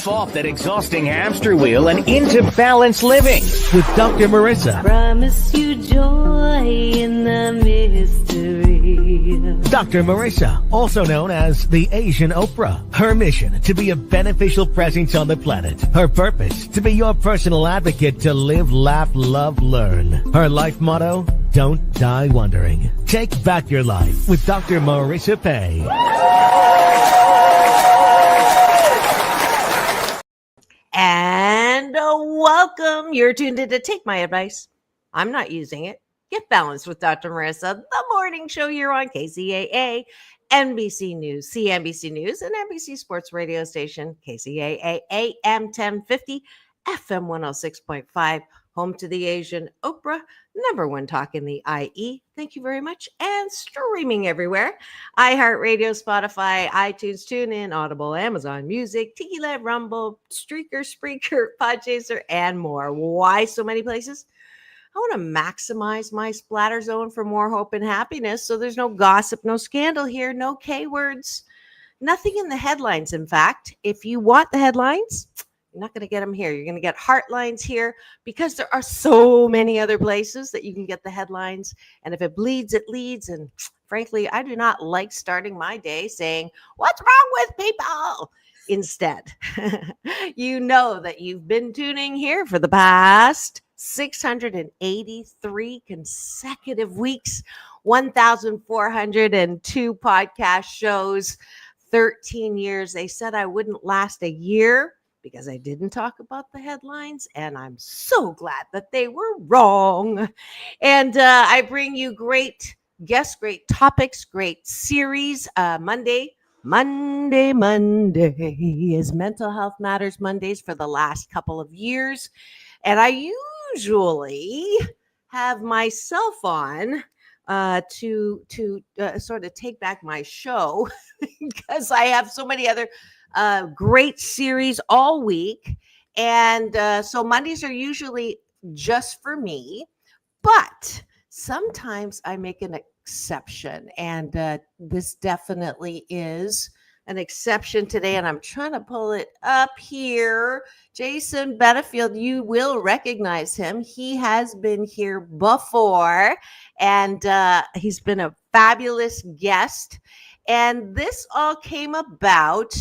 Get off that exhausting hamster wheel and into balanced living with Dr. Marissa. Promise you joy in the mystery. Dr. Marissa, also known as the Asian Oprah. Her mission, to be a beneficial presence on the planet. Her purpose, to be your personal advocate to live, laugh, love, learn. Her life motto, don't die wondering. Take back your life with Dr. Marissa Pay. And welcome. You're tuned in to Take My Advice. I'm not using it. Get balanced with Dr. Marissa, the morning show here on KCAA, NBC News, CNBC News, and NBC Sports radio station, KCAA AM 1050, FM 106.5, home to the Asian Oprah, number one talk in the IE. Thank you very much. And streaming everywhere. iHeartRadio, Spotify, iTunes, TuneIn, Audible, Amazon Music, Tiki Lab, Rumble, Streaker, Spreaker, Podchaser, and more. Why so many places? I want to maximize my splatter zone for more hope and happiness. So there's no gossip, no scandal here, no K words, nothing in the headlines. In fact, if you want the headlines, you're not going to get them here. You're going to get heartlines here because there are so many other places that you can get the headlines. And if it bleeds, it leads. And frankly, I do not like starting my day saying, "What's wrong with people?" Instead, you know that you've been tuning here for the past 683 consecutive weeks, 1,402 podcast shows, 13 years. They said I wouldn't last a year because I didn't talk about the headlines, and I'm so glad that they were wrong. And I bring you great guests, great topics, great series. Monday is Mental Health Matters Mondays for the last couple of years. And I usually have myself on to sort of take back my show because I have so many other great series all week. And so Mondays are usually just for me, but sometimes I make an exception. And this definitely is an exception today. And I'm trying to pull it up here. Jason Benefield, you will recognize him. He has been here before, and he's been a fabulous guest. And this all came about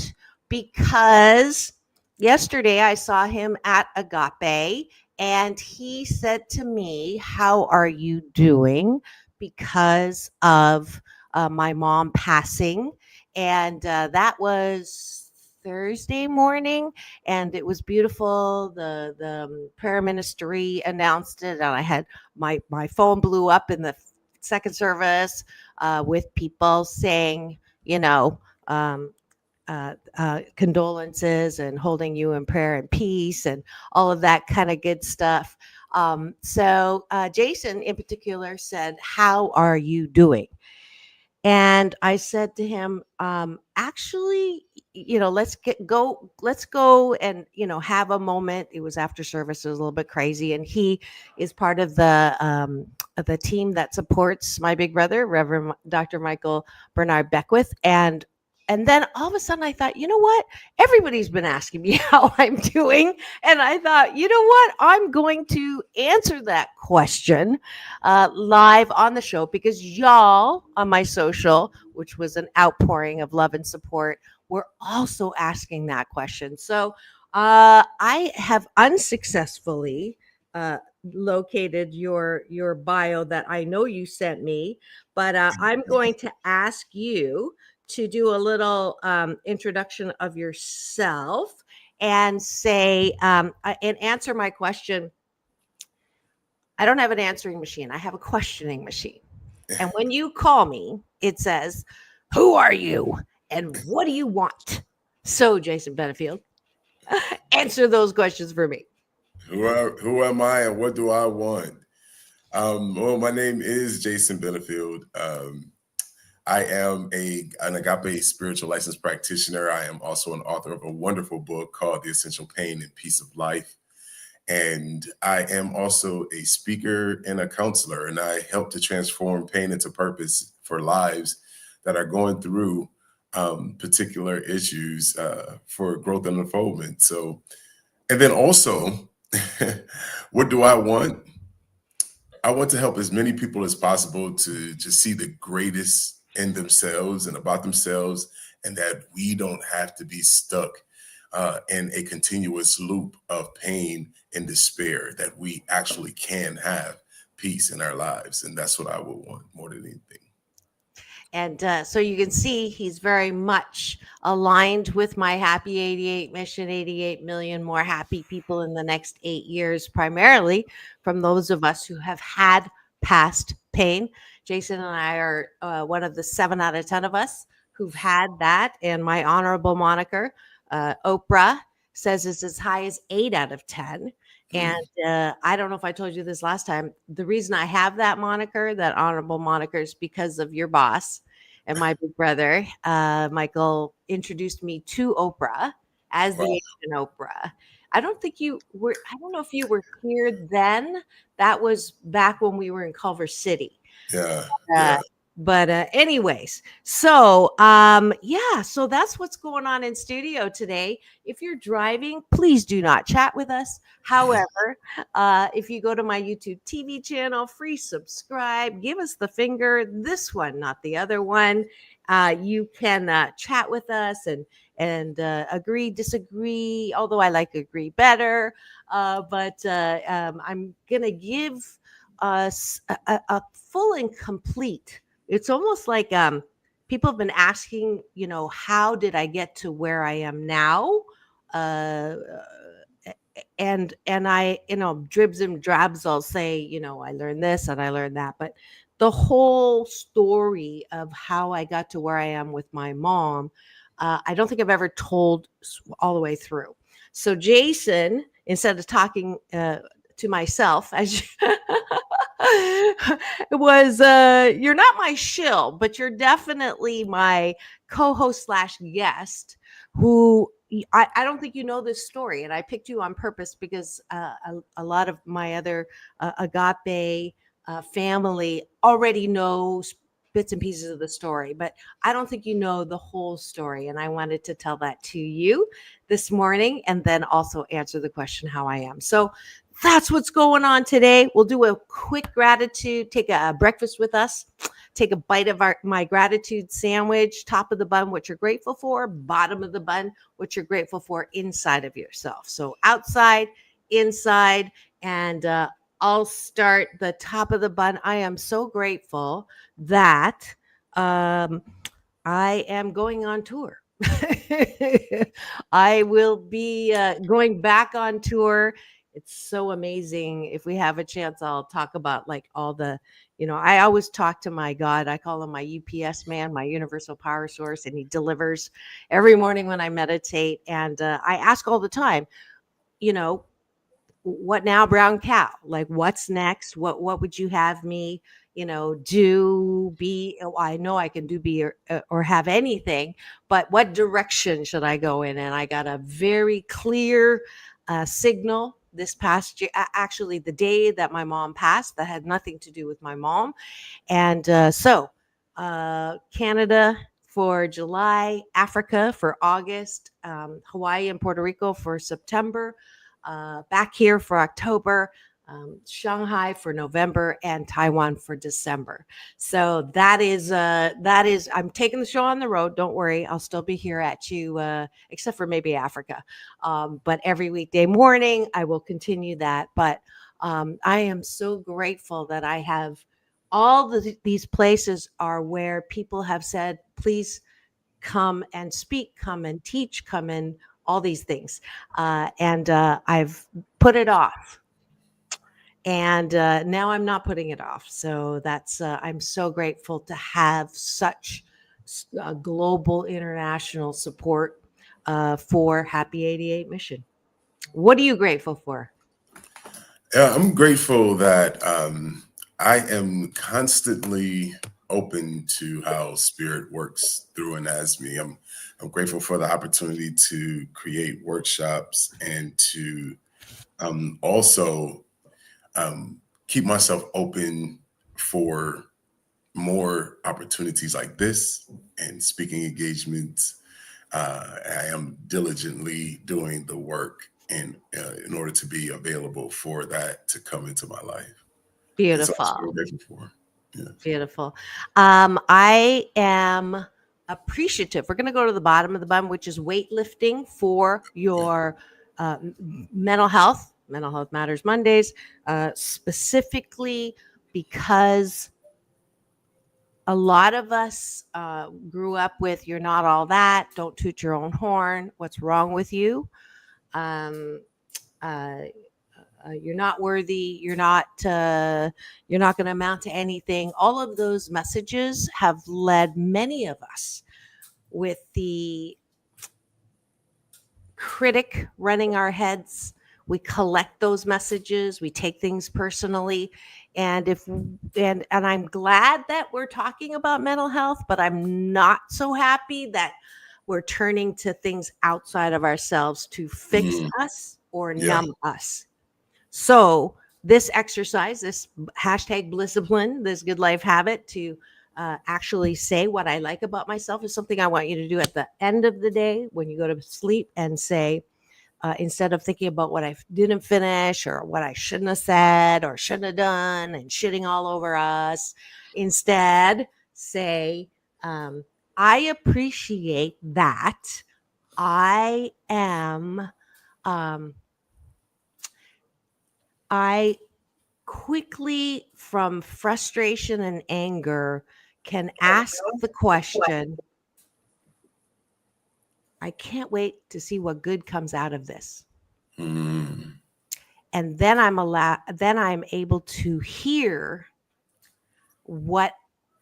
because yesterday I saw him at Agape, and he said to me, "How are you doing?" because of my mom passing. And that was Thursday morning, and it was beautiful. The prayer ministry announced it, and I had my phone blew up in the second service with people saying, condolences and holding you in prayer and peace and all of that kind of good stuff. So Jason in particular said, "How are you doing?" And I said to him, actually, let's go and, have a moment. It was after service. It was a little bit crazy. And he is part of the team that supports my big brother, Reverend Dr. Michael Bernard Beckwith. And then all of a sudden I thought, you know what? Everybody's been asking me how I'm doing. And I thought, you know what? I'm going to answer that question live on the show because y'all on my social, which was an outpouring of love and support, were also asking that question. So I have unsuccessfully located your bio that I know you sent me, but I'm going to ask you to do a little introduction of yourself and say and answer my question. I don't have an answering machine. I have a questioning machine. And when you call me, it says, "Who are you and what do you want?" So, Jason Benefield, answer those questions for me. Who am I and what do I want? Well, my name is Jason Benefield. I am an Agape spiritual license practitioner. I am also an author of a wonderful book called The Essential Pain and Peace of Life. And I am also a speaker and a counselor, and I help to transform pain into purpose for lives that are going through particular issues for growth and unfoldment. So, and then also, what do I want? I want to help as many people as possible to just see the greatest in themselves and about themselves, and that we don't have to be stuck in a continuous loop of pain and despair, that we actually can have peace in our lives. And that's what I would want more than anything. And so you can see he's very much aligned with my Happy 88 mission, 88 million more happy people in the next 8 years, primarily from those of us who have had past pain. Jason and I are one of the 7 out of 10 of us who've had that. And my honorable moniker, Oprah, says it's as high as 8 out of 10. And I don't know if I told you this last time. The reason I have that moniker, that honorable moniker, is because of your boss and my big brother. Michael introduced me to Oprah as the Wow. Asian Oprah. I don't think you were, I don't know if you were here then. That was back when we were in Culver City. Yeah. Uh, Yeah. but anyways, so yeah, so that's what's going on in studio today. If you're driving, please do not chat with us. However, if you go to my YouTube TV channel, free subscribe, give us the finger, this one, not the other one. You can chat with us and agree, disagree, although I like agree better. But I'm gonna give us a full and complete. It's almost like people have been asking, how did I get to where I am now? Uh, and I, dribs and drabs, I'll say, I learned this and I learned that, but the whole story of how I got to where I am with my mom, I don't think I've ever told all the way through. So Jason, instead of talking to myself, as was you're not my shill, but you're definitely my co-host slash guest who I don't think you know this story, and I picked you on purpose because a lot of my other Agape family already knows bits and pieces of the story, but I don't think you know the whole story, and I wanted to tell that to you this morning, and then also answer the question how I am. So that's what's going on today. We'll do a quick gratitude, take a breakfast with us, take a bite of my gratitude sandwich, top of the bun, what you're grateful for, bottom of the bun, what you're grateful for inside of yourself. So outside, inside, and I'll start the top of the bun. I am so grateful that I am going on tour. I will be going back on tour. It's so amazing. If we have a chance, I'll talk about like all the, I always talk to my God. I call him my UPS man, my universal power source, and he delivers every morning when I meditate. And I ask all the time, you know, what now, brown cow? Like, what's next? What would you have me, do, be? Oh, I know I can do, be, or have anything, but what direction should I go in? And I got a very clear signal this past year, actually the day that my mom passed, that had nothing to do with my mom. And so Canada for July, Africa for August, Hawaii and Puerto Rico for September, back here for October, Shanghai for November, and Taiwan for December. So that is I'm taking the show on the road. Don't worry, I'll still be here at you, except for maybe Africa. But every weekday morning, I will continue that. But I am so grateful that I have all these places are where people have said, please come and speak, come and teach, come and all these things. And I've put it off. And now I'm not putting it off. So that's, I'm so grateful to have such global international support for Happy 88 Mission. What are you grateful for? Yeah, I'm grateful that I am constantly open to how spirit works through and as me. I'm grateful for the opportunity to create workshops and to also keep myself open for more opportunities like this and speaking engagements. I am diligently doing the work in order to be available for that to come into my life. And so I'm Beautiful. so grateful for. Yeah. Beautiful. I am appreciative. We're going to go to the bottom of the bun, which is weightlifting for your mental health. Mental Health Matters Mondays, specifically because a lot of us grew up with "you're not all that, don't toot your own horn, what's wrong with you?" Um, you're not worthy, you're not going to amount to anything. All of those messages have led many of us with the critic running our heads. We collect those messages, we take things personally. And I'm glad that we're talking about mental health, but I'm not so happy that we're turning to things outside of ourselves to fix us or Yeah. numb us. So this exercise, this hashtag Blisscipline, this good life habit to actually say what I like about myself is something I want you to do at the end of the day when you go to sleep and say, instead of thinking about what I didn't finish or what I shouldn't have said or shouldn't have done and shitting all over us, instead say, I appreciate that I am, I quickly, from frustration and anger, can ask the question, I can't wait to see what good comes out of this. Mm. And then I'm able to hear what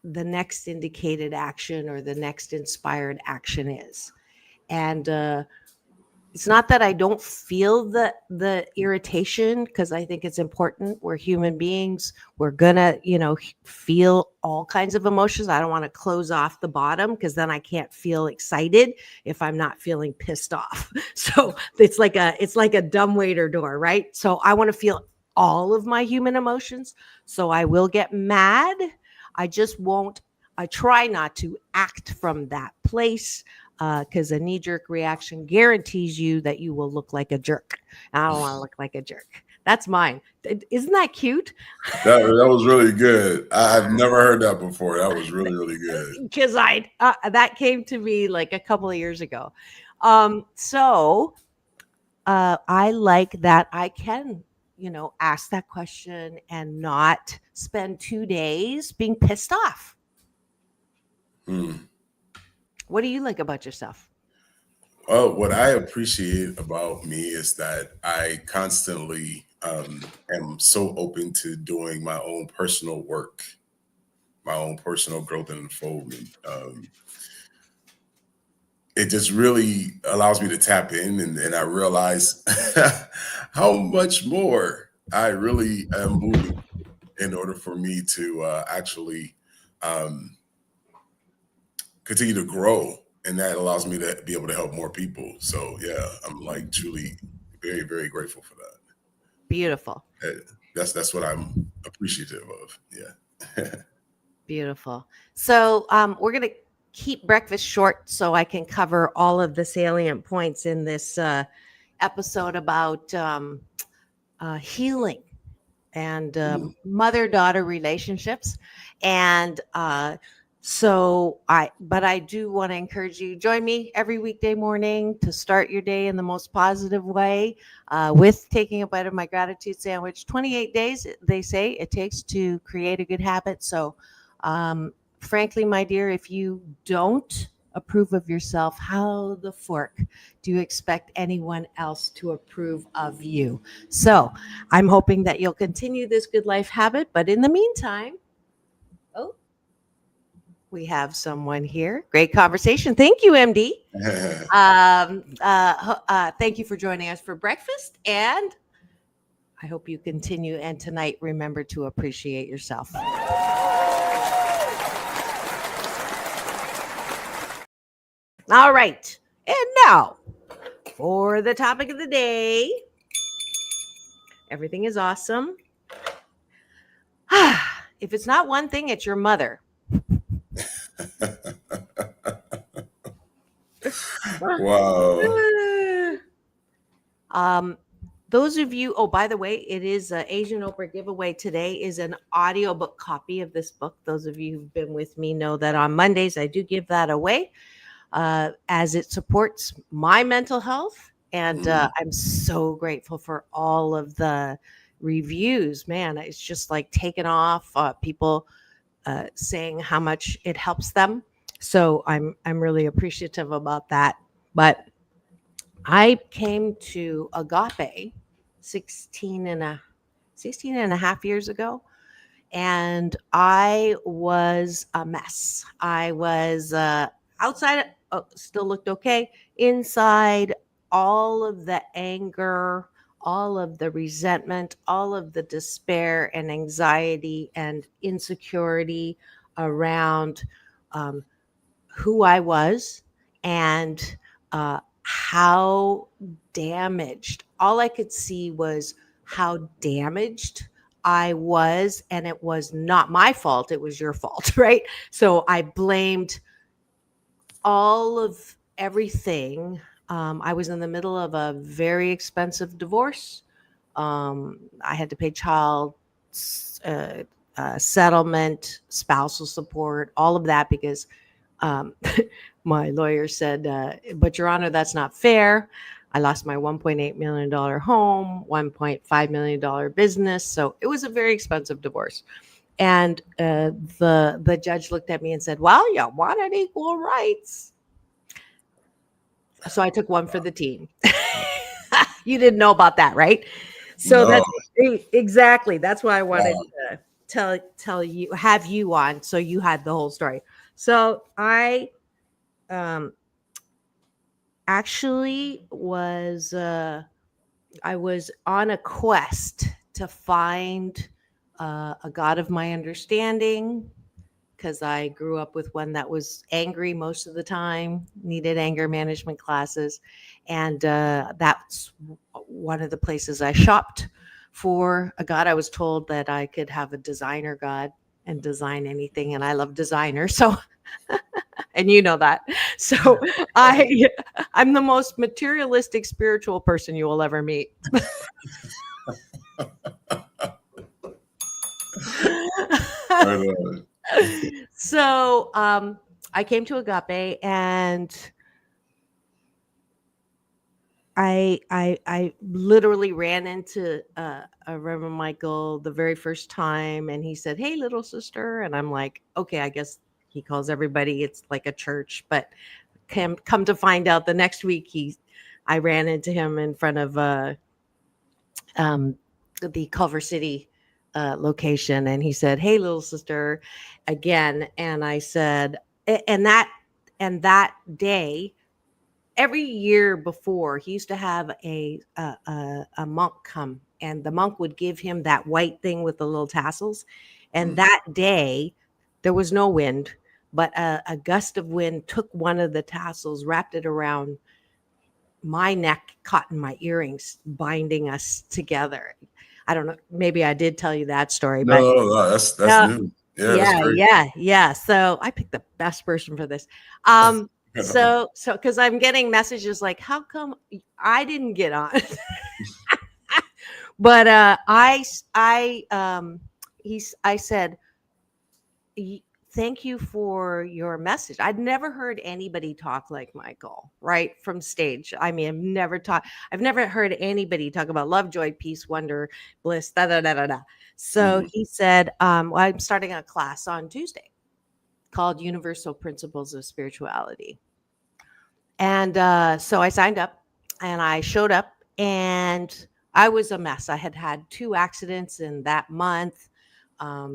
the next indicated action or the next inspired action is. And it's not that I don't feel the irritation, because I think it's important. We're human beings. We're gonna, feel all kinds of emotions. I don't want to close off the bottom, because then I can't feel excited if I'm not feeling pissed off. So it's like a dumbwaiter door, right? So I want to feel all of my human emotions. So I will get mad. I just won't. I try not to act from that place, because a knee-jerk reaction guarantees you that you will look like a jerk. I don't want to look like a jerk. That's mine. Isn't that cute? That was really good. I've never heard that before. That was really, really good. Because that came to me like a couple of years ago. So I like that I can, ask that question and not spend 2 days being pissed off. What do you like about yourself? Well, what I appreciate about me is that I constantly am so open to doing my own personal work, my own personal growth and unfoldment. It just really allows me to tap in, and I realize how much more I really am moving in order for me to actually continue to grow. And that allows me to be able to help more people. So yeah, I'm like truly very, very grateful for that. Beautiful. That's what I'm appreciative of. Yeah. Beautiful. So we're going to keep breakfast short so I can cover all of the salient points in this episode about healing and mother-daughter relationships. And but I do want to encourage you, join me every weekday morning to start your day in the most positive way with taking a bite of my gratitude sandwich. 28 days, they say, it takes to create a good habit. So frankly, my dear, if you don't approve of yourself, how the fork do you expect anyone else to approve of you? So I'm hoping that you'll continue this good life habit. But in the meantime, we have someone here. Great conversation. Thank you, MD. Thank you for joining us for breakfast. And I hope you continue. And tonight, remember to appreciate yourself. All right. And now for the topic of the day. Everything is awesome. If it's not one thing, it's your mother. Wow. Those of you, oh, by the way, it is Asian Oprah giveaway today is an audiobook copy of this book. Those of you who've been with me know that on Mondays I do give that away as it supports my mental health. And I'm so grateful for all of the reviews. Man, it's just like taken off. People saying how much it helps them. So I'm really appreciative about that. But I came to Agape 16 and a half years ago, and I was a mess. I was outside, still looked okay. Inside, all of the anger, all of the resentment, all of the despair and anxiety and insecurity around um, who I was and how damaged. All I could see was how damaged I was, and it was not my fault. It was your fault, right? So I blamed all of everything. I was in the middle of a very expensive divorce. I had to pay child settlement, spousal support, all of that because my lawyer said, but Your Honor, that's not fair. I lost my $1.8 million home, $1.5 million business. So it was a very expensive divorce. And the judge looked at me and said, well, you wanted equal rights. So I took one for the team. You didn't know about that, right? So No. that's exactly. That's why I wanted to tell you, have you on. So you had the whole story. So I actually was I was on a quest to find a God of my understanding because I grew up with one that was angry most of the time, needed anger management classes, and that's one of the places I shopped for a God. I was told that I could have a designer God and design anything, and I love designers, so and you know that. So I'm the most materialistic spiritual person you will ever meet. So I came to Agape and I literally ran into Reverend Michael the very first time, and he said, "Hey, little sister," and I'm like, "Okay, I guess he calls everybody. It's like a church." But come to find out, the next week I ran into him in front of the Culver City location, and he said, "Hey, little sister," again, and I said, and that day. Every year before, he used to have a monk come, and the monk would give him that white thing with the little tassels. And that day, there was no wind, but a gust of wind took one of the tassels, wrapped it around my neck, caught in my earrings, binding us together. I don't know. Maybe I did tell you that story, but No, that's new. Yeah, that's great. yeah. So I picked the best person for this. So because I'm getting messages like, how come I didn't get on? But I said, thank you for your message. I'd never heard anybody talk like Michael, right, from stage. I mean, I've never heard anybody talk about love, joy, peace, wonder, bliss, da da da da da. So he said, well, I'm starting a class on Tuesday called Universal Principles of Spirituality. And so I signed up and I showed up, and I was a mess. I had 2 accidents in that month. I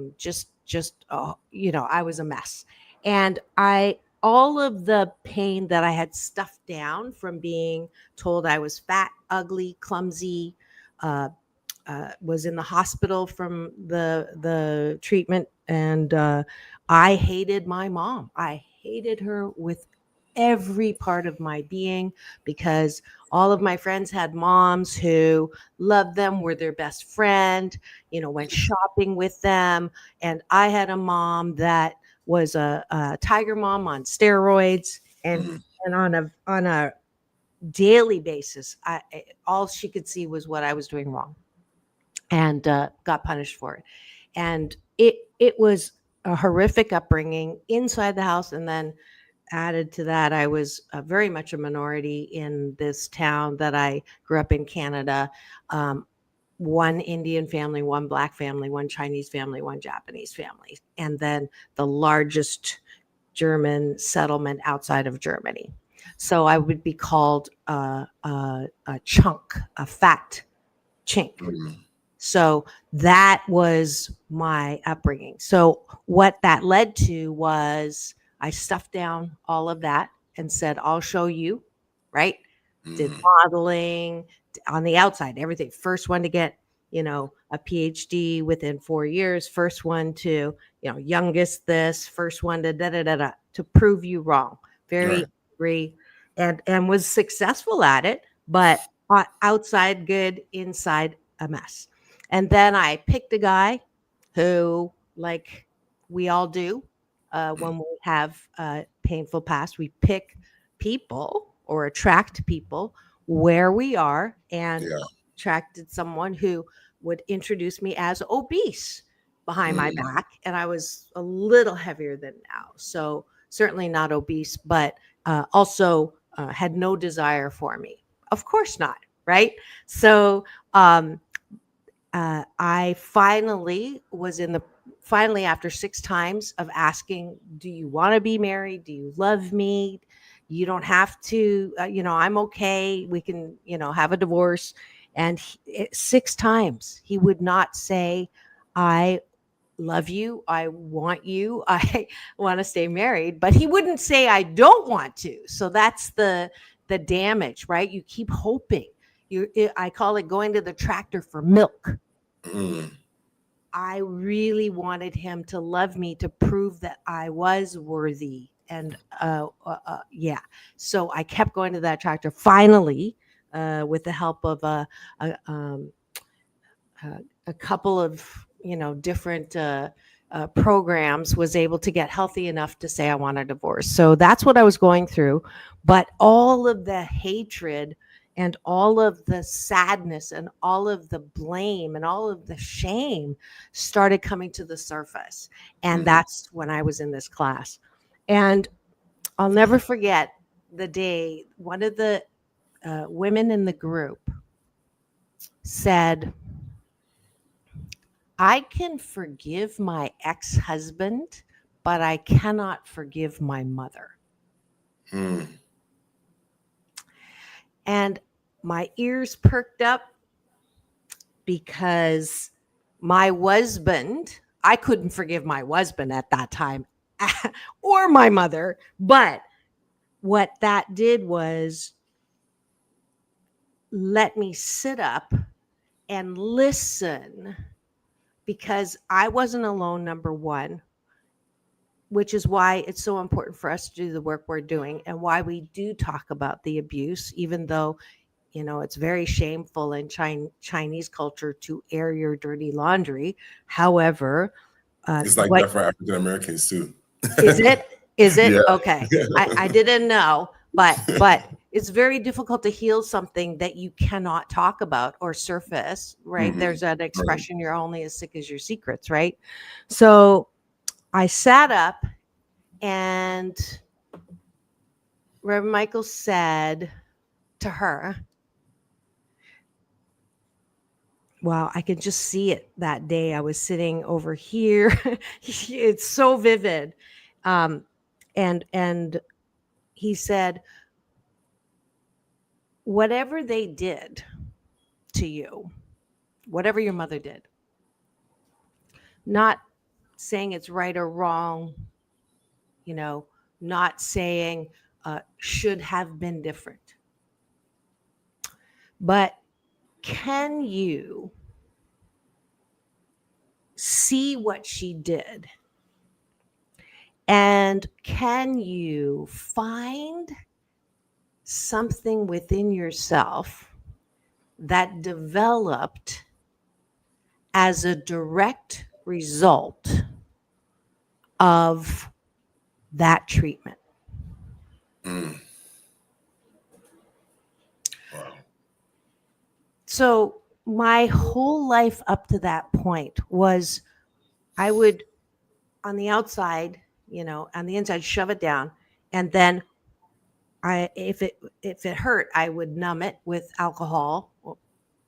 was a mess. And all of the pain that I had stuffed down from being told I was fat, ugly, clumsy, was in the hospital from the treatment. And I hated my mom. I hated her with every part of my being because all of my friends had moms who loved them, were their best friend, went shopping with them. And I had a mom that was a tiger mom on steroids, and Mhm. on a daily basis, all she could see was what I was doing wrong, and got punished for it. And it was a horrific upbringing inside the house, and then added to that, I was very much a minority in this town that I grew up in, Canada. One Indian family, one Black family, one Chinese family, one Japanese family, and then the largest German settlement outside of Germany. So I would be called a chunk, a fat chink. Mhm. So that was my upbringing. So what that led to was I stuffed down all of that and said, I'll show you, right? Did Mhm. modeling on the outside, everything. First one to get, a PhD within 4 years, first one to, youngest this, first one to da da da da, to prove you wrong. Very Right. angry, and was successful at it, but outside good, inside a mess. And then I picked a guy who, like we all do, when we have painful past, we pick people or attract people where we are, and Yeah. attracted someone who would introduce me as obese behind my Mhm. back. And I was a little heavier than now. So certainly not obese, but also had no desire for me. Of course not. Right. So, I finally, after 6 times of asking, do you want to be married? Do you love me? You don't have to, I'm okay. We can, have a divorce. And 6 times he would not say, I love you. I want you. I want to stay married, but he wouldn't say, I don't want to. So that's the damage, right? You keep hoping. I call it going to the tractor for milk. Mhm. I really wanted him to love me, to prove that I was worthy. And yeah, so I kept going to that tractor. Finally, with the help of a couple of different programs, was able to get healthy enough to say I want a divorce. So that's what I was going through. But all of the hatred and all of the sadness and all of the blame and all of the shame started coming to the surface. And Mhm. that's when I was in this class. And I'll never forget the day one of the women in the group said, I can forgive my ex-husband, but I cannot forgive my mother. Mhm. And my ears perked up, because my husband, I couldn't forgive my husband at that time or my mother. But what that did was let me sit up and listen, because I wasn't alone, number one, which is why it's so important for us to do the work we're doing, and why we do talk about the abuse, even though, it's very shameful in Chinese culture to air your dirty laundry. However, It's like what that for African Americans too. is it? Is it? Yeah. Okay. I didn't know, but it's very difficult to heal something that you cannot talk about or surface, right? Mhm. There's an Right. expression, you're only as sick as your secrets, right? So I sat up, and Reverend Michael said to her, wow, I could just see it that day. I was sitting over here. It's so vivid. And he said, whatever they did to you, whatever your mother did, not saying it's right or wrong, you know, not saying should have been different, but can you see what she did? And can you find something within yourself that developed as a direct result of that treatment. Mm. Wow. So my whole life up to that point was I would, on the outside, on the inside, shove it down. And then if it hurt, I would numb it with alcohol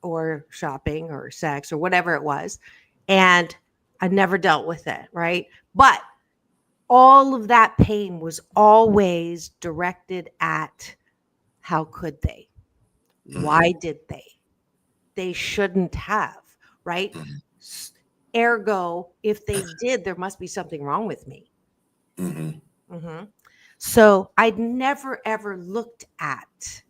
or shopping or sex or whatever it was. And I never dealt with it. Right. But all of that pain was always directed at how could they? Why did they? They shouldn't have, right? Ergo, if they did, there must be something wrong with me. So I'd never ever looked at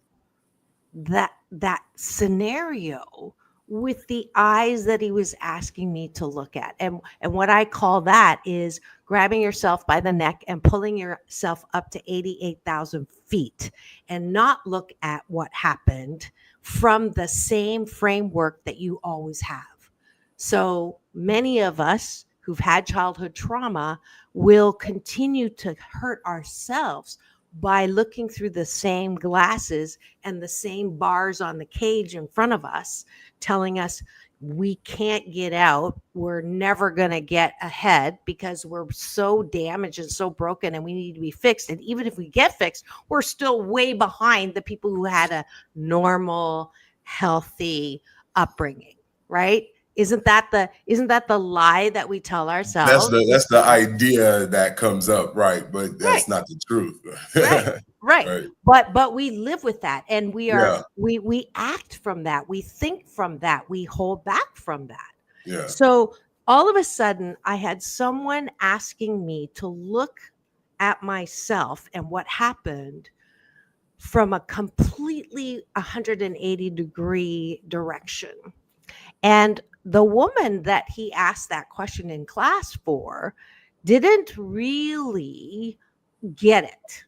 that scenario with the eyes that he was asking me to look at. And what I call that is grabbing yourself by the neck and pulling yourself up to 88,000 feet and not look at what happened from the same framework that you always have. So many of us who've had childhood trauma will continue to hurt ourselves by looking through the same glasses and the same bars on the cage in front of us, telling us we can't get out. We're never going to get ahead because we're so damaged and so broken and we need to be fixed. And even if we get fixed, we're still way behind the people who had a normal, healthy upbringing, right? Isn't that the lie that we tell ourselves? That's the idea that comes up, right? But that's not the truth. Right. But we live with that, and we act from that. We think from that. We hold back from that. Yeah. So all of a sudden, I had someone asking me to look at myself and what happened from a completely 180-degree direction. And the woman that he asked that question in class for didn't really get it.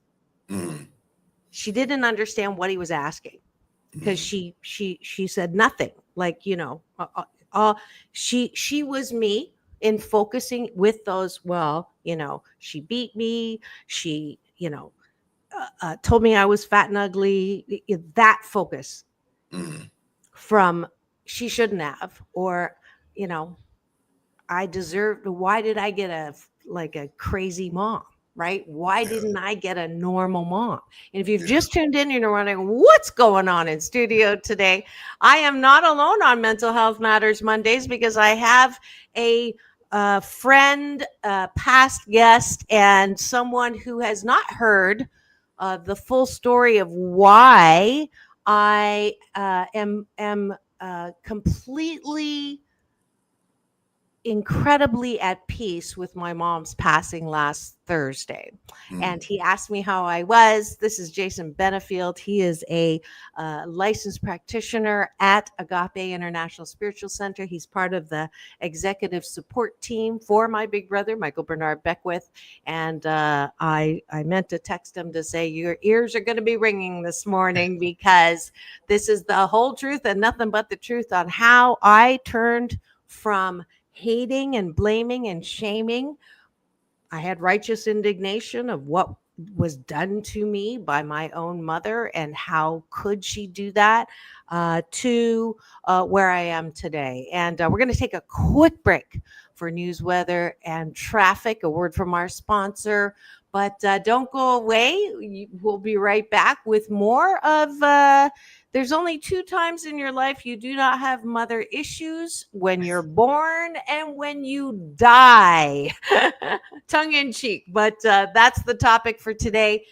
She didn't understand what he was asking because she said nothing. Like, she was me in focusing with those. Well, she beat me. She, told me I was fat and ugly. That focus from she shouldn't have, or, I deserved. Why did I get a crazy mom? Right? Why didn't I get a normal mom? And if you've just tuned in, you're wondering what's going on in studio today. I am not alone on Mental Health Matters Mondays because I have a friend, past guest, and someone who has not heard the full story of why I am completely, incredibly at peace with my mom's passing last Thursday. And he asked me how I was. This is Jason Benefield. He is a licensed practitioner at Agape International Spiritual Center. He's part of the executive support team for my big brother, Michael Bernard Beckwith. And I meant to text him to say, your ears are going to be ringing this morning because this is the whole truth and nothing but the truth on how I turned from hating and blaming and shaming. I had righteous indignation of what was done to me by my own mother and how could she do that, to where I am today. And we're going to take a quick break for news, weather, and traffic, a word from our sponsor. But don't go away. We'll be right back with more of there's only 2 times in your life you do not have mother issues: when you're born and when you die. Tongue in cheek, but that's the topic for today.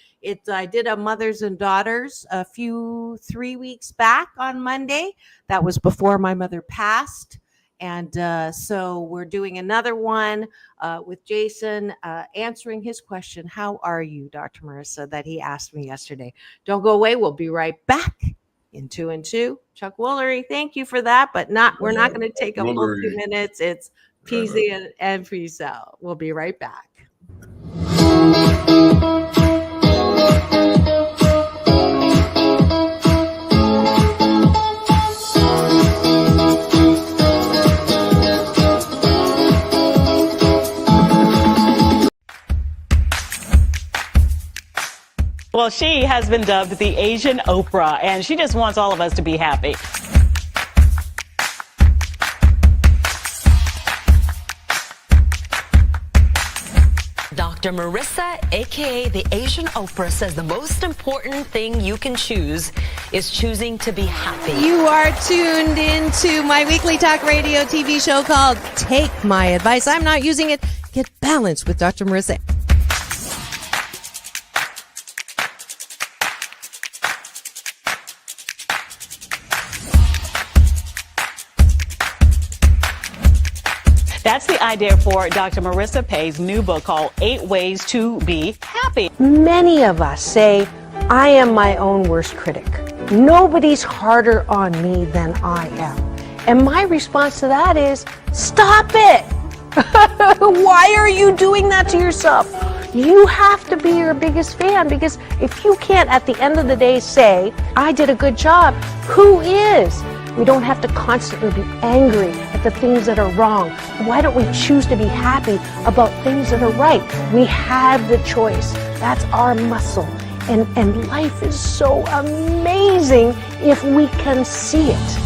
I did a mothers and daughters 3 weeks back on Monday. That was before my mother passed. And so we're doing another one with Jason answering his question, how are you, Dr. Marissa, that he asked me yesterday. Don't go away. We'll be right back. In 2 and 2, Chuck Woolery, thank you for that, but we're not going to take a full 2 minutes. It's PZ and Pre-Cell. We'll be right back. Well, she has been dubbed the Asian Oprah, and she just wants all of us to be happy. Dr. Marissa, aka the Asian Oprah, says the most important thing you can choose is choosing to be happy. You are tuned into my weekly talk radio TV show called Take My Advice. I'm not using it. Get balanced with Dr. Marissa. That's the idea for Dr. Marissa Pay's new book called 8 Ways to Be Happy. Many of us say, I am my own worst critic. Nobody's harder on me than I am. And my response to that is, stop it! Why are you doing that to yourself? You have to be your biggest fan, because if you can't at the end of the day say, I did a good job, who is? We don't have to constantly be angry at the things that are wrong. Why don't we choose to be happy about things that are right? We have the choice. That's our muscle. And life is so amazing if we can see it.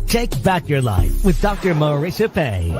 Take back your life with Dr. Marissa Pay.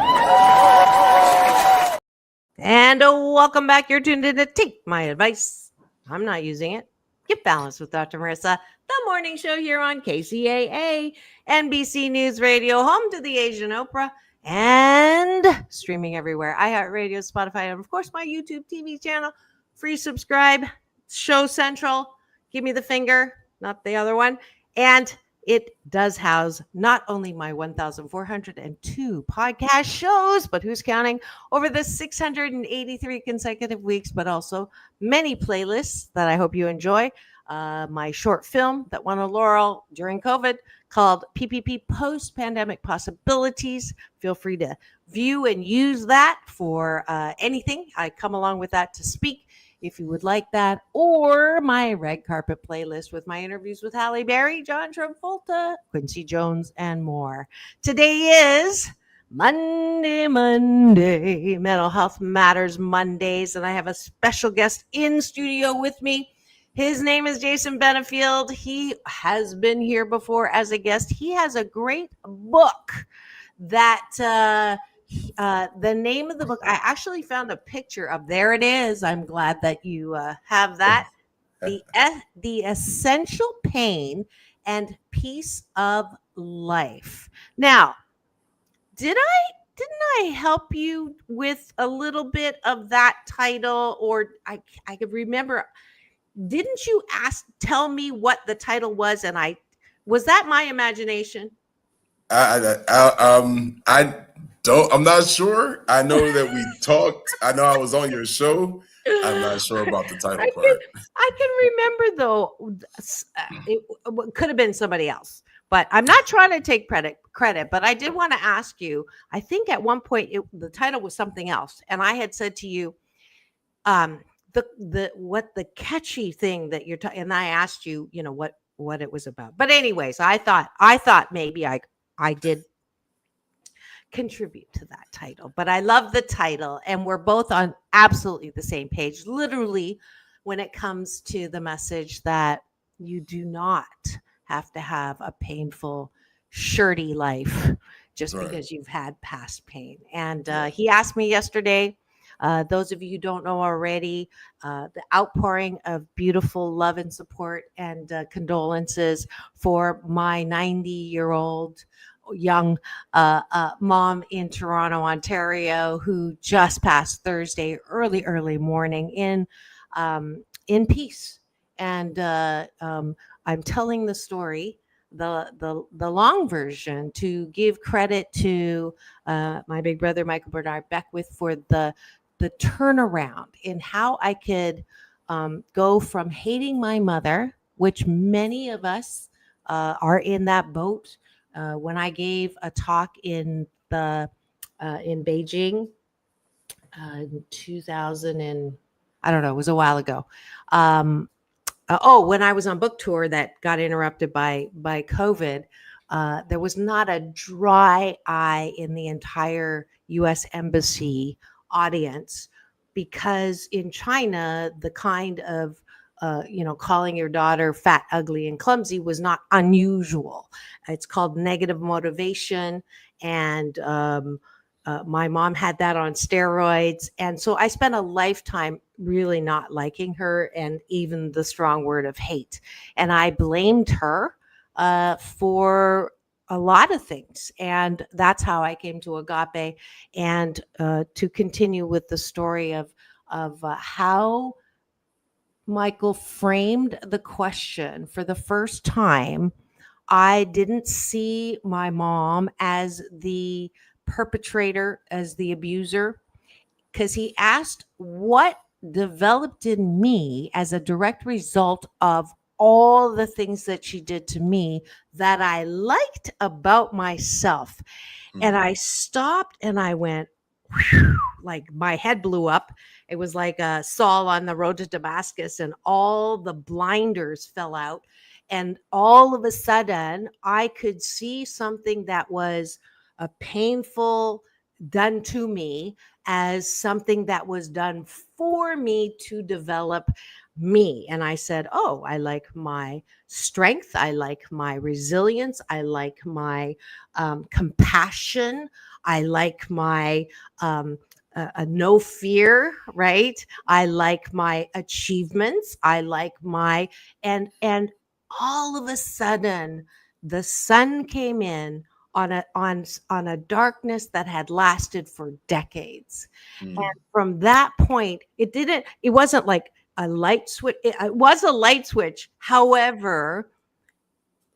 And welcome back. You're tuned in to Take My Advice. I'm not using it. Get balanced with Dr. Marissa, the morning show here on KCAA, NBC News Radio, home to the Asian Oprah, and streaming everywhere. iHeartRadio, Spotify, and of course my YouTube TV channel. Free subscribe, Show Central. Give me the finger, not the other one. And it does house not only my 1,402 podcast shows, but who's counting, over the 683 consecutive weeks, but also many playlists that I hope you enjoy. My short film that won a laurel during COVID called PPP Post-Pandemic Possibilities. Feel free to view and use that for anything. I come along with that to speak, if you would like that, or my red carpet playlist with my interviews with Halle Berry, John Travolta, Quincy Jones, and more. Today is Monday, Mental Health Matters Mondays, and I have a special guest in studio with me. His name is Jason Benefield. He has been here before as a guest. He has a great book that the name of the book, I actually found a picture of. There it is. I'm glad that you have that. The Essential Pain and Peace of Life. Now, didn't I help you with a little bit of that title? Or I could remember, didn't you tell me what the title was? And was that my imagination? I'm not sure. I know that we talked. I know I was on your show. I'm not sure about the title part. I can remember, though, it could have been somebody else. But I'm not trying to take credit, but I did want to ask you, I think at one point the title was something else. And I had said to you, the catchy thing that you're talking, and I asked you, what it was about. But anyways, I thought maybe I did contribute to that title, but I love the title, and we're both on absolutely the same page, literally, when it comes to the message that you do not have to have a painful, shirty life just because you've had past pain. And he asked me yesterday, those of you who don't know already, the outpouring of beautiful love and support and condolences for my 90-year-old young mom in Toronto, Ontario, who just passed Thursday early morning in peace. And I'm telling the story, the long version, to give credit to my big brother Michael Bernard Beckwith for the turnaround in how I could go from hating my mother, which many of us are in that boat. When I gave a talk in Beijing in 2000 and I don't know, it was a while ago. When I was on book tour that got interrupted by COVID, there was not a dry eye in the entire U.S. Embassy audience, because in China, the kind of calling your daughter fat, ugly, and clumsy was not unusual. It's called negative motivation, and my mom had that on steroids. And so I spent a lifetime really not liking her, and even the strong word of hate. And I blamed her for a lot of things. And that's how I came to Agape. And to continue with the story of how Michael framed the question for the first time, I didn't see my mom as the perpetrator, as the abuser, because he asked what developed in me as a direct result of all the things that she did to me that I liked about myself. And I stopped and I went, whew, like my head blew up. It was like Saul on the road to Damascus, and all the blinders fell out. And all of a sudden, I could see something that was a painful done to me as something that was done for me to develop me. And I said, oh, I like my strength. I like my resilience. I like my compassion. I like my no fear, right? I like my achievements. I like my, and all of a sudden the sun came in on a darkness that had lasted for decades. And from that point, it wasn't like a light switch. It was a light switch. However,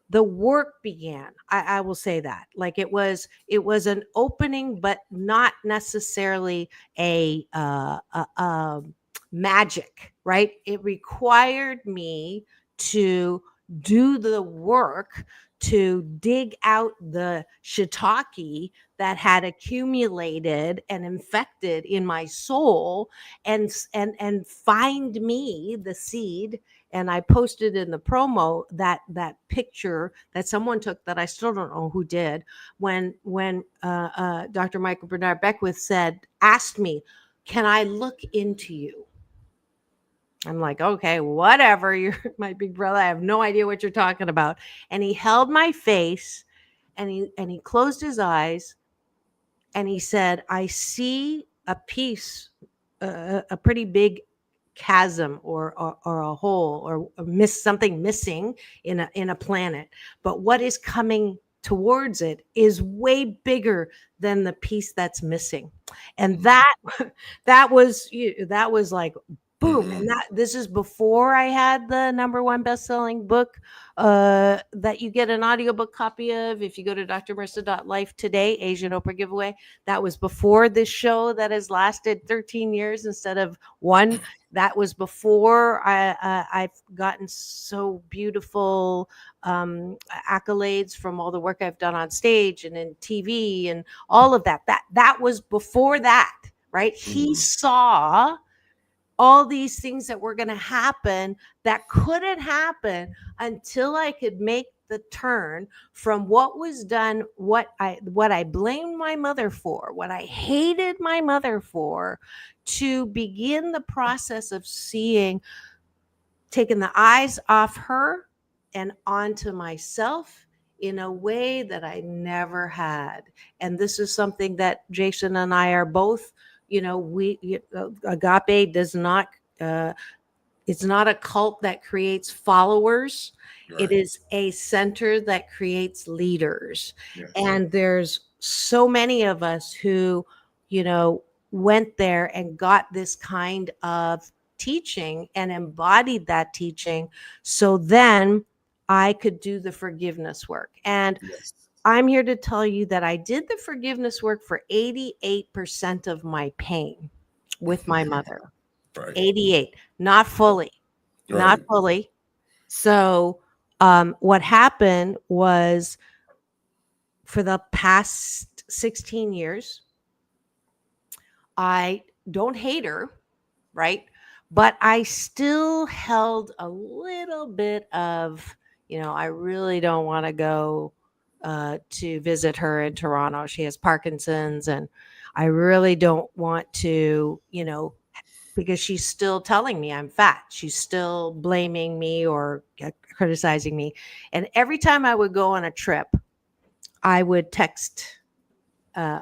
the work began. I will say that. Like it was an opening, but not necessarily a magic, right? It required me to do the work to dig out the shiitake that had accumulated and infected in my soul, and find me the seed. And I posted in the promo that picture that someone took that I still don't know who did, when Dr. Michael Bernard Beckwith asked me, can I look into you? I'm like, okay, whatever. You're my big brother. I have no idea what you're talking about. And he held my face, and he closed his eyes, and he said, I see a piece, a pretty big chasm or a hole, or something missing in a planet. But what is coming towards it is way bigger than the piece that's missing. And that was like boom. And this is before I had the #1 best-selling book that you get an audiobook copy of if you go to drmarissa.life today, Asian Oprah giveaway. That was before this show that has lasted 13 years instead of one. That was before I've gotten so beautiful accolades from all the work I've done on stage and in TV and all of that. That was before that, right? He saw all these things that were going to happen that couldn't happen until I could make the turn from what was done, what I blamed my mother for, what I hated my mother for, to begin the process of taking the eyes off her and onto myself in a way that I never had. And this is something that Jason and I are both, Agape does not, it's not a cult that creates followers. Right. It is a center that creates leaders. Yes. And there's so many of us who, went there and got this kind of teaching and embodied that teaching. So then I could do the forgiveness work. And yes. I'm here to tell you that I did the forgiveness work for 88% of my pain with my mother. Right. 88, not fully, right. Not fully. So what happened was, for the past 16 years, I don't hate her, right? but I still held a little bit of, I really don't want to go to visit her in Toronto. She has Parkinson's, and I really don't want to, because she's still telling me I'm fat. She's still blaming me or criticizing me. And every time I would go on a trip, I would text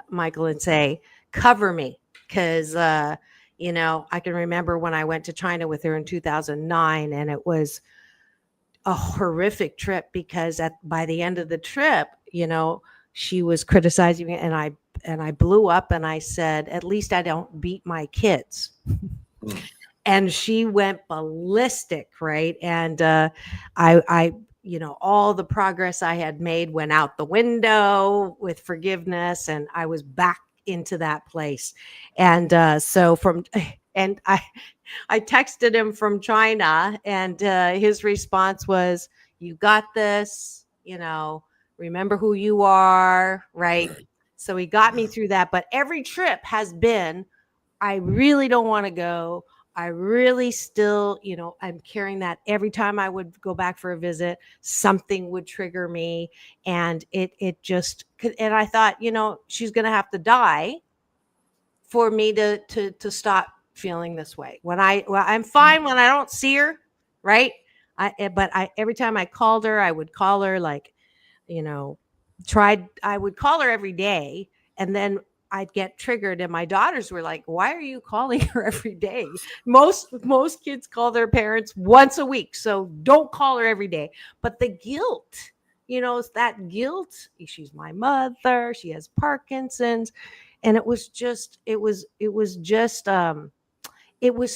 Michael and say, cover me. Because, I can remember when I went to China with her in 2009, and it was a horrific trip because by the end of the trip, she was criticizing me, and I blew up and I said, at least I don't beat my kids. And she went ballistic, right? And I all the progress I had made went out the window with forgiveness, and I was back into that place. And and I texted him from China, and his response was, "You got this, remember who you are," right? So he got me through that. But every trip has been, I really don't want to go. I really still, I'm carrying that every time I would go back for a visit, something would trigger me. And it just, and I thought, she's going to have to die for me to stop feeling this way. I'm fine when I don't see her. Right. But every time I called her, I would call her like, I would call her every day, and then I'd get triggered, and my daughters were like, "Why are you calling her every day?" Most kids call their parents once a week, so don't call her every day. But the guilt, it's that guilt. She's my mother. She has Parkinson's, and it was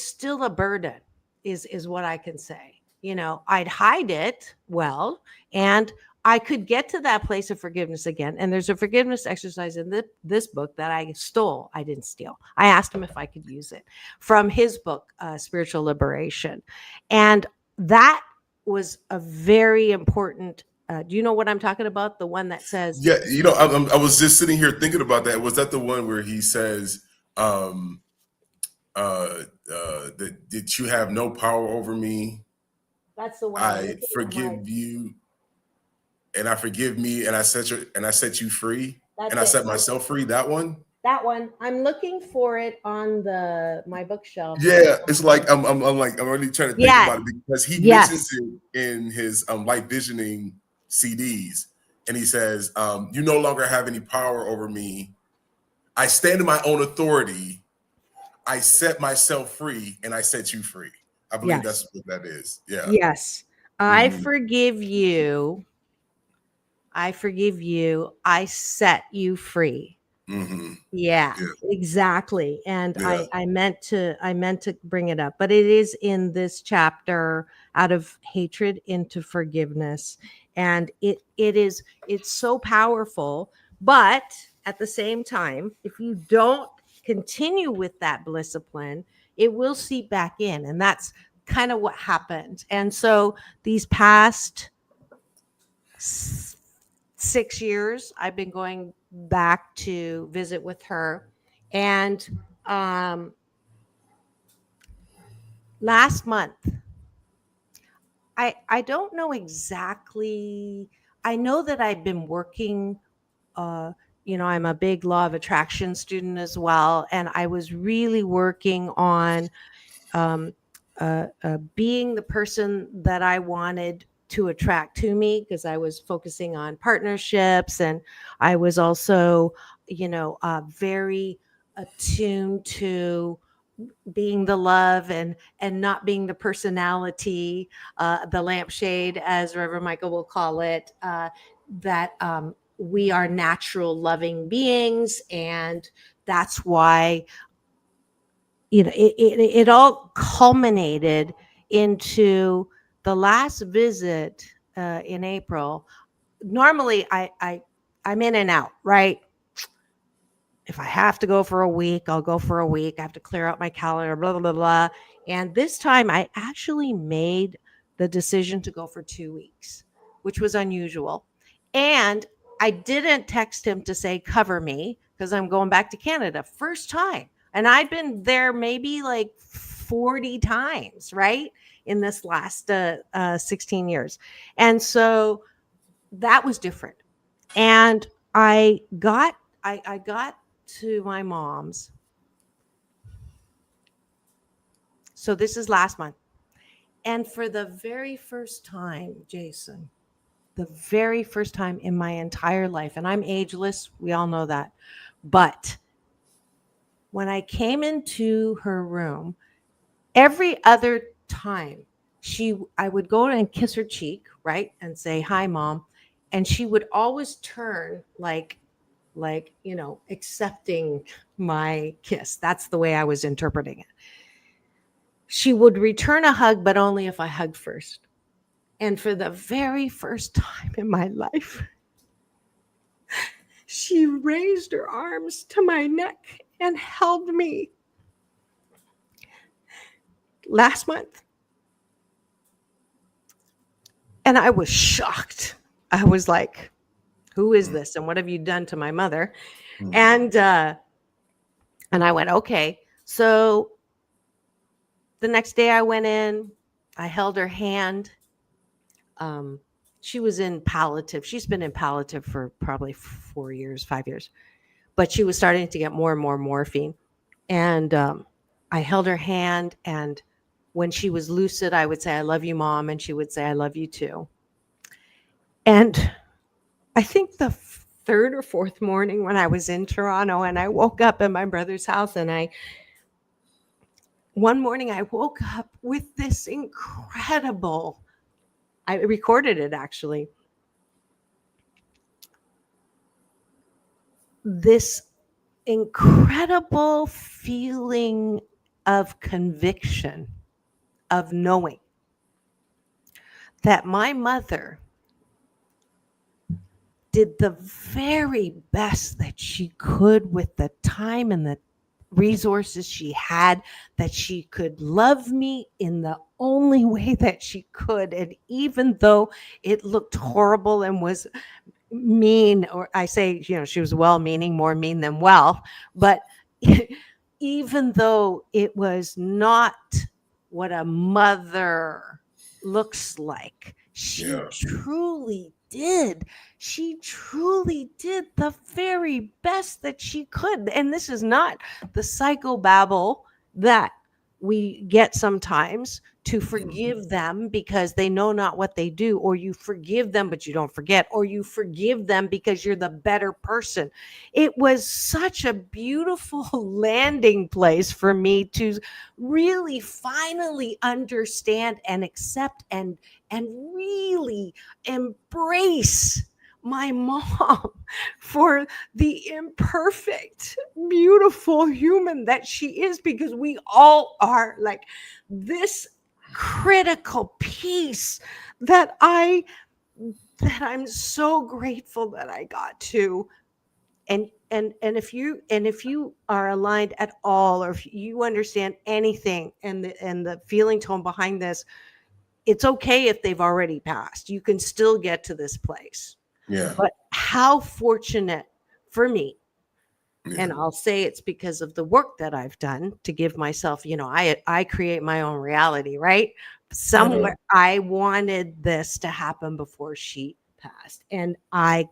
still a burden, is what I can say. I'd hide it well, and I could get to that place of forgiveness again. And there's a forgiveness exercise in this book that I stole. I didn't steal. I asked him if I could use it from his book, Spiritual Liberation. And that was a very important. Do you know what I'm talking about? The one that says, yeah, I was just sitting here thinking about that. Was that the one where he says, that you have no power over me? That's the one. I forgive you, and I forgive me, and I set you free, and I set myself free. That one. That one. I'm looking for it on my bookshelf. Yeah, it's like I'm really trying to think about it, because he mentions it in his light visioning CDs, and he says, "You no longer have any power over me. I stand in my own authority. I set myself free, and I set you free." I believe that's what that is. Yeah. Yes. I forgive you. I forgive you. I set you free. Mm-hmm. Yeah, exactly. And I meant to bring it up, but it is in this chapter, Out of Hatred into Forgiveness. And it's so powerful. But at the same time, if you don't continue with that discipline, it will seep back in. And that's kind of what happened. And so these past 6 years, I've been going back to visit with her. And last month, I don't know exactly. I know that I've been working, I'm a big law of attraction student as well. And I was really working on being the person that I wanted to attract to me, because I was focusing on partnerships, and I was also, very attuned to being the love and not being the personality, the lampshade, as Reverend Michael will call it, that we are natural loving beings. And that's why, it all culminated into the last visit in April. Normally I'm in and out, right? If I have to go for a week, I'll go for a week. I have to clear out my calendar, blah, blah, blah, blah. And this time I actually made the decision to go for 2 weeks, which was unusual. And I didn't text him to say, cover me, because I'm going back to Canada. First time. And I'd been there maybe like 40 times, right? In this last 16 years. And so that was different. And I got to my mom's. So this is last month. And for the very first time, Jason, the very first time in my entire life, and I'm ageless, we all know that. But when I came into her room, every other time I would go and kiss her cheek, right? And say, "Hi, Mom." And she would always turn like, accepting my kiss. That's the way I was interpreting it. She would return a hug, but only if I hugged first. And for the very first time in my life, she raised her arms to my neck and held me last month. And I was shocked. I was like, who is this? And what have you done to my mother? And I went, okay. So the next day I went in, I held her hand. She was in palliative. She's been in palliative for probably 4 years, 5 years, but she was starting to get more and more morphine. And I held her hand, and when she was lucid, I would say, "I love you, Mom." And she would say, "I love you too." And I think the third or fourth morning when I was in Toronto and I woke up at my brother's house, and one morning I woke up with this incredible, I recorded it actually, this incredible feeling of conviction, of knowing that my mother did the very best that she could with the time and the resources she had, that she could love me in the only way that she could. And even though it looked horrible and was mean, or I say, she was well-meaning, more mean than well, but even though it was not what a mother looks like, she truly did. She truly did the very best that she could. And this is not the psychobabble that we get sometimes, to forgive them because they know not what they do, or you forgive them but you don't forget, or you forgive them because you're the better person. It was such a beautiful landing place for me to really finally understand and accept and really embrace my mom for the imperfect, beautiful human that she is, because we all are. Like, this critical piece that I'm so grateful that I got to. And if you are aligned at all, or if you understand anything and the feeling tone behind this, it's okay if they've already passed. You can still get to this place. Yeah. But how fortunate for me, and I'll say it's because of the work that I've done to give myself, I create my own reality, right? Somewhere I wanted this to happen before she passed. And I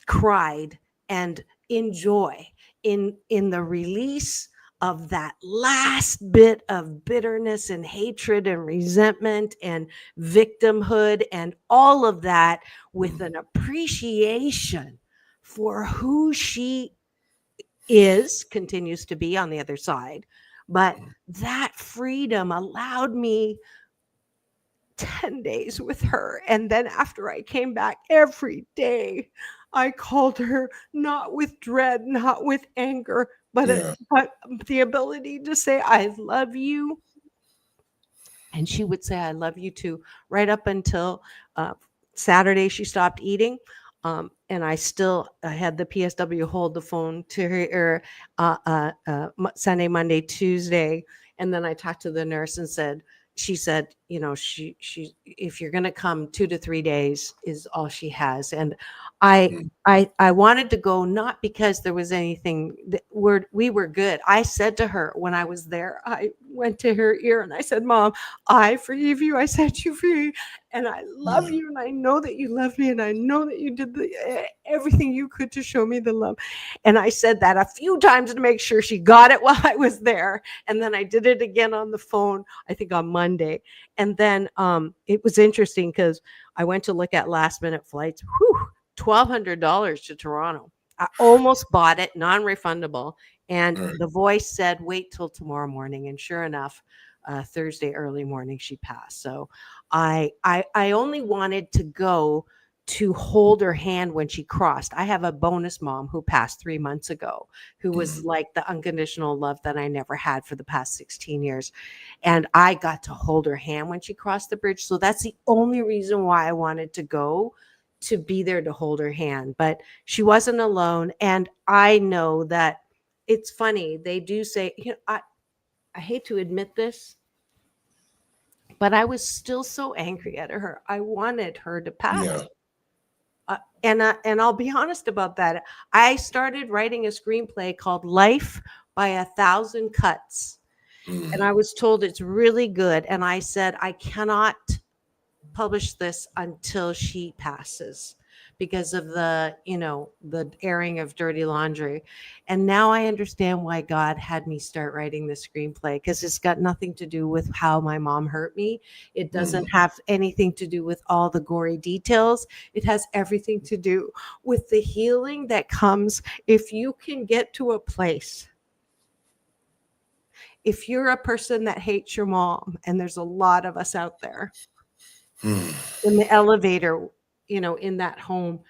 cried and in joy in the release of that last bit of bitterness and hatred and resentment and victimhood and all of that, with an appreciation for who she continues to be on the other side. But that freedom allowed me 10 days with her. And then after I came back, every day I called her, not with dread, not with anger, but the ability to say, "I love you." And she would say, "I love you too," right up until Saturday she stopped eating. And I had the PSW hold the phone to her Sunday, Monday, Tuesday. And then I talked to the nurse and said, she said, she if you're going to come 2 to 3 days is all she has. And I wanted to go, not because there was anything that we were good. I said to her when I was there, I went to her ear and I said, Mom, I forgive you. I set you free, and I love you, and I know that you love me, and I know that you did everything you could to show me the love. And I said that a few times to make sure she got it while I was there. And then I did it again on the phone, I think on Monday. And then it was interesting because I went to look at last minute flights. $1,200 to Toronto. I almost bought it, non-refundable. And the voice said, wait till tomorrow morning. And sure enough, Thursday early morning, she passed. So I only wanted to go to hold her hand when she crossed. I have a bonus mom who passed 3 months ago, who was like the unconditional love that I never had for the past 16 years. And I got to hold her hand when she crossed the bridge. So that's the only reason why I wanted to go, to be there to hold her hand. But she wasn't alone. And I know that it's funny. They do say, I hate to admit this, but I was still so angry at her. I wanted her to pass. Yeah. And I'll be honest about that. I started writing a screenplay called Life by 1,000 Cuts. And I was told it's really good. And I said, I cannot publish this until she passes because of the airing of dirty laundry. And now I understand why God had me start writing the screenplay, because it's got nothing to do with how my mom hurt me. It doesn't have anything to do with all the gory details. It has everything to do with the healing that comes if you can get to a place. If you're a person that hates your mom, and there's a lot of us out there, in the elevator, in that home,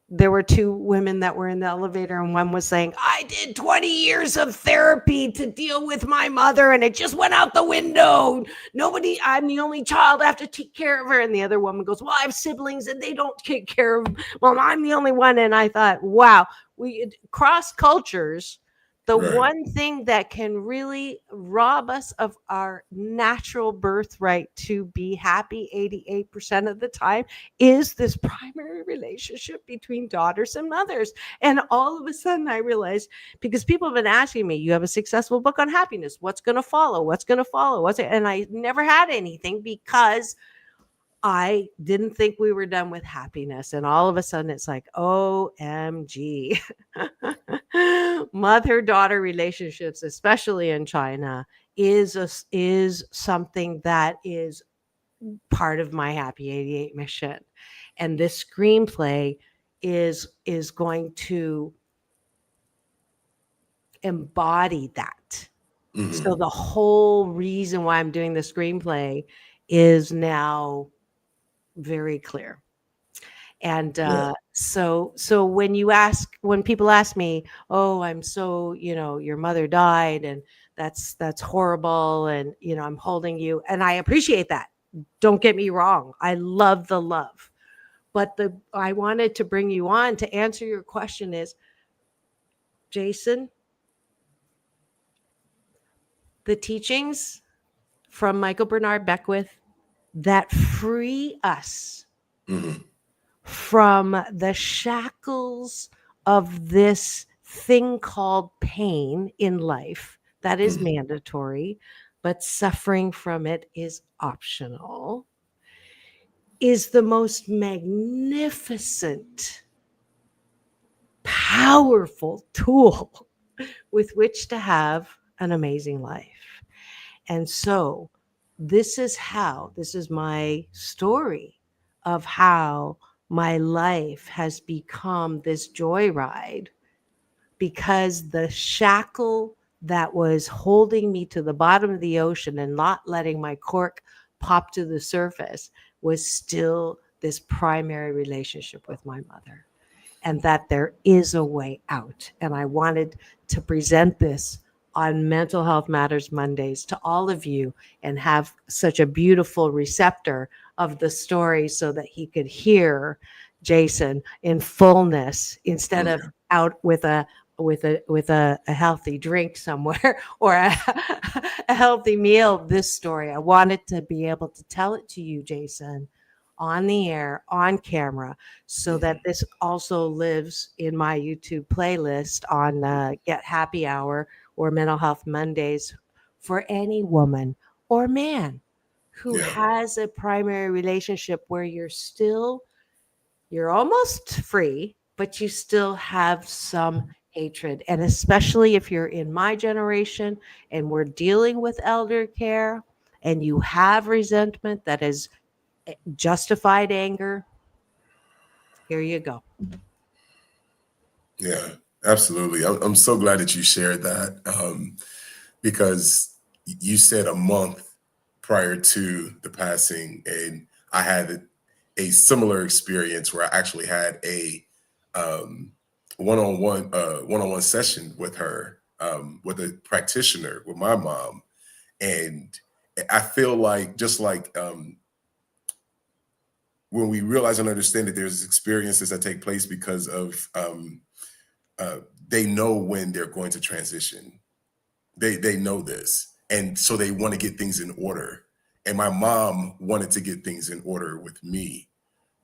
there were 2 women that were in the elevator, and one was saying, I did 20 years of therapy to deal with my mother, and it just went out the window. I'm the only child. I have to take care of her. And the other woman goes, well, I have siblings and they don't take care of them. Well, I'm the only one. And I thought, wow, we cross cultures. The one thing that can really rob us of our natural birthright to be happy 88% of the time is this primary relationship between daughters and mothers. And all of a sudden I realized, because people have been asking me, you have a successful book on happiness. What's going to follow? What's going to follow? And I never had anything because I didn't think we were done with happiness. And all of a sudden it's like, OMG. Mother-daughter relationships, especially in China, is something that is part of my Happy 88 mission. And this screenplay is going to embody that. So the whole reason why I'm doing the screenplay is now very clear. And so when people ask me, oh, I'm so, your mother died and that's horrible. And, I'm holding you. And I appreciate that. Don't get me wrong. I love the love. But I wanted to bring you on to answer your question is, Jason, the teachings from Michael Bernard Beckwith that free us from the shackles of this thing called pain in life that is mandatory, but suffering from it is optional, is the most magnificent, powerful tool with which to have an amazing life. And so this is my story of how my life has become this joyride, because the shackle that was holding me to the bottom of the ocean and not letting my cork pop to the surface was still this primary relationship with my mother, and that there is a way out. And I wanted to present this on Mental Health Matters Mondays to all of you and have such a beautiful receptor of the story so that he could hear Jason in fullness instead of out with a with a healthy drink somewhere or a healthy meal, this story. I wanted to be able to tell it to you, Jason, on the air, on camera, so that this also lives in my YouTube playlist on Get Happy Hour or Mental Health Mondays for any woman or man who Yeah. has a primary relationship where you're almost free, but you still have some hatred. And especially if you're in my generation and we're dealing with elder care and you have resentment that is justified anger, here you go. Yeah, absolutely. I'm so glad that you shared that, because you said a month prior to the passing, and I had a similar experience where I actually had a one-on-one session with her, with a practitioner, with my mom, and I feel like just like when we realize and understand that there's experiences that take place because of they know when they're going to transition. They know this, and so they want to get things in order. And my mom wanted to get things in order with me.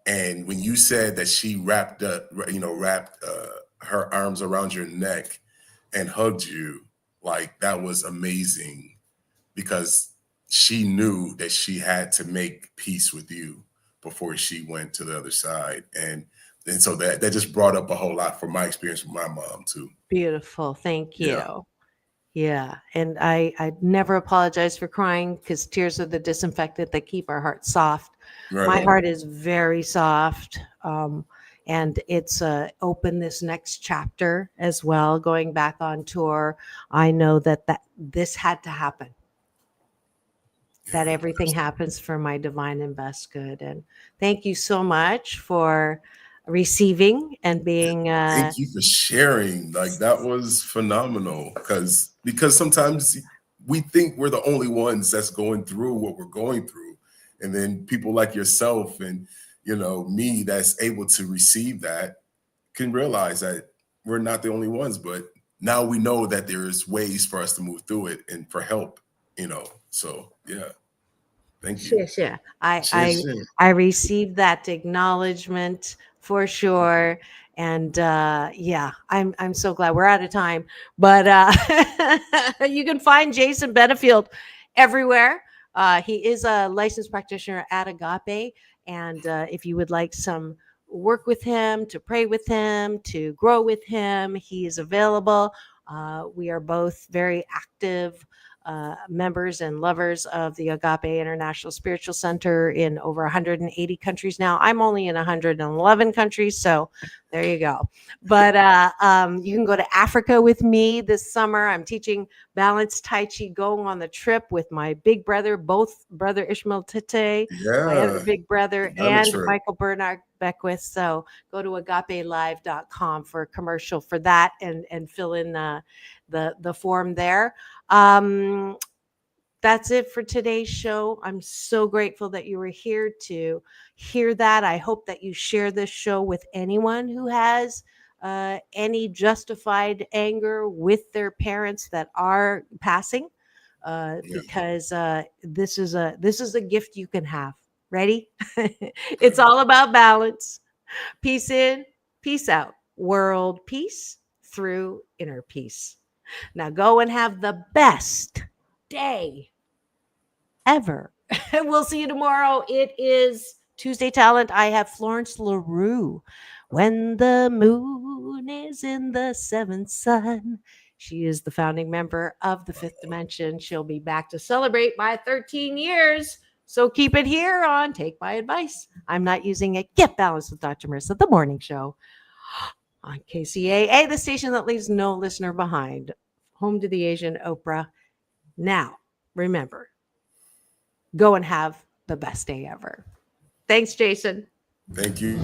And when you said that she wrapped her arms around your neck and hugged you, like that was amazing, because she knew that she had to make peace with you before she went to the other side. And so that just brought up a whole lot from my experience with my mom too. Beautiful. Thank you. Yeah. Yeah. And I never apologize for crying because tears are the disinfectant that keep our hearts soft. Right. My heart is very soft. And it's open this next chapter as well, going back on tour. I know that this had to happen. That everything happens for my divine and best good. And thank you so much for receiving and being Thank you for sharing. Like that was phenomenal, because sometimes we think we're the only ones that's going through what we're going through, and then people like yourself and me that's able to receive that can realize that we're not the only ones. But now we know that there's ways for us to move through it and for help. So yeah. Thank you. Sure. I received that acknowledgement for sure. And yeah, I'm so glad. We're out of time, but you can find Jason Benefield everywhere. He is a licensed practitioner at Agape, and if you would like some work with him, to pray with him, to grow with him, he is available. We are both very active members and lovers of the Agape International Spiritual Center in over 180 countries now. I'm only in 111 countries, so there you go. But you can go to Africa with me this summer. I'm teaching balanced Tai Chi, going on the trip with my big brother, both brother Ishmael Tete, my other big brother, and Michael Bernard Beckwith. So go to agapelive.com for a commercial for that and fill in the form there. That's it for today's show. I'm so grateful that you were here to hear that. I hope that you share this show with anyone who has any justified anger with their parents that are passing, because this is a gift you can have. Ready? It's all about balance. Peace in, peace out. World peace through inner peace. Now go and have the best day ever. We'll see you tomorrow. It is Tuesday Talent. I have Florence LaRue. When the moon is in the seventh sun. She is the founding member of the Fifth Dimension. She'll be back to celebrate my 13 years. So keep it here on Take My Advice. I'm not using it. Get Balanced with Dr. Marissa, the morning show on KCAA, the station that leaves no listener behind. Home to the Asian Oprah. Now, remember, go and have the best day ever. Thanks, Jason. Thank you.